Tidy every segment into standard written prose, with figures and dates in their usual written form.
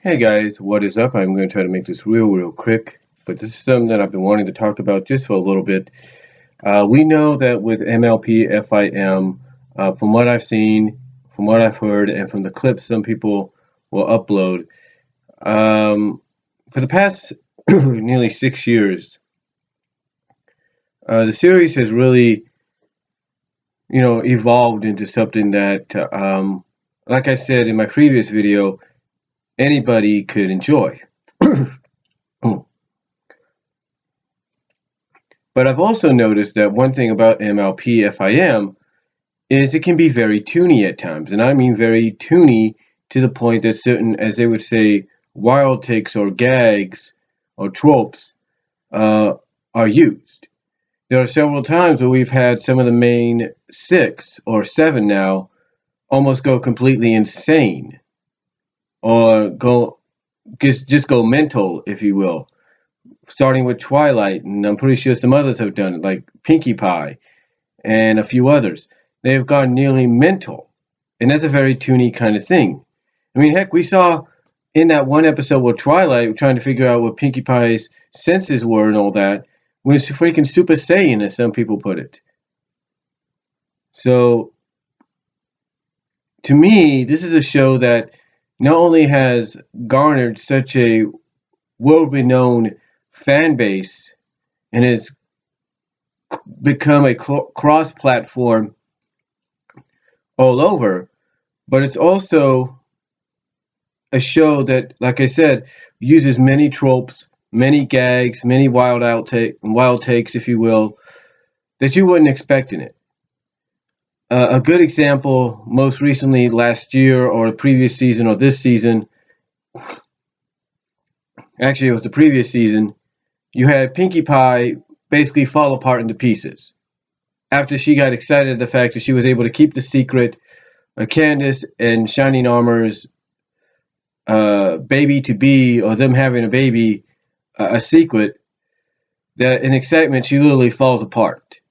Hey guys, what is up? I'm going to try to make this real quick, but this is something that I've been wanting to talk about just for a little bit. We know that with MLP FIM, from what I've seen, from what I've heard, and from the clips some people will upload, for the past nearly 6 years, the series has really, evolved into something that, like I said in my previous video, anybody could enjoy. But I've also noticed that one thing about MLP FIM is it can be very toony at times. And I mean very toony to the point that certain, as they would say, wild takes or gags or tropes are used. There are several times where we've had some of the main 6 or 7 now almost go completely insane or just go mental, if you will, starting with Twilight, and I'm pretty sure some others have done it, like Pinkie Pie and a few others. They have gone nearly mental, and that's a very toony kind of thing. I mean, heck, we saw in that one episode with Twilight, trying to figure out what Pinkie Pie's senses were and all that, was freaking Super Saiyan, as some people put it. So, to me, this is a show that not only has garnered such a world-renowned fan base and has become a cross-platform all over, but it's also a show that, like I said, uses many tropes, many gags, many wild takes, if you will, that you wouldn't expect in it. A good example, most recently last year or the previous season or this season, actually it was the previous season, you had Pinkie Pie basically fall apart into pieces after she got excited at the fact that she was able to keep the secret of Candace and Shining Armor's baby to be, or them having a baby, a secret, that in excitement she literally falls apart.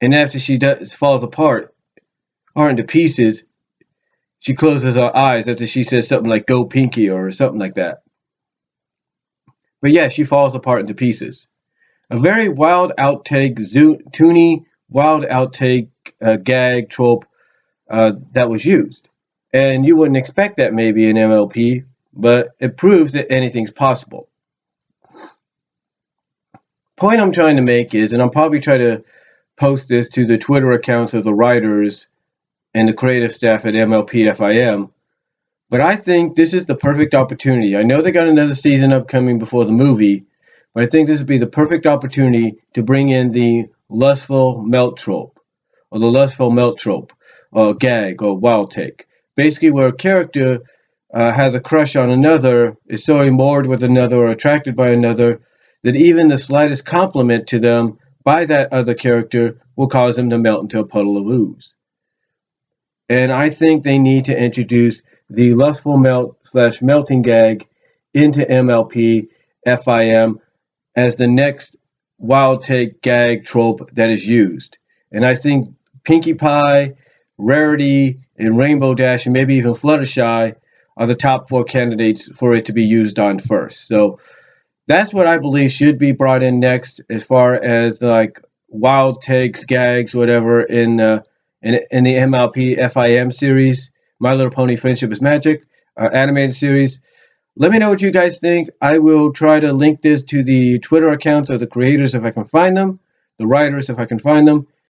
And after she falls apart or into pieces, she closes her eyes after she says something like "Go Pinky" or something like that. But yeah, she falls apart into pieces. A very wild outtake, toony, wild outtake gag trope that was used. And you wouldn't expect that maybe in MLP, but it proves that anything's possible. Point I'm trying to make is, and I'll probably try to post this to the Twitter accounts of the writers and the creative staff at MLP FIM, but I think this is the perfect opportunity. I know they got another season upcoming before the movie, but I think this would be the perfect opportunity to bring in the lustful melt trope, or the lustful melt trope, or gag, or wild take. Basically, where a character has a crush on another, is so enamored with another or attracted by another, that even the slightest compliment to them by that other character will cause them to melt into a puddle of ooze. And I think they need to introduce the lustful melting gag into MLP FIM as the next wild take gag trope that is used. And I think Pinkie Pie, Rarity, and Rainbow Dash, and maybe even Fluttershy are the top 4 candidates for it to be used on first. So that's what I believe should be brought in next, as far as like wild takes, gags, whatever in the MLP FIM series, My Little Pony: Friendship is Magic animated series. Let me know what you guys think. I will try to link this to the Twitter accounts of the creators if I can find them, the writers if I can find them,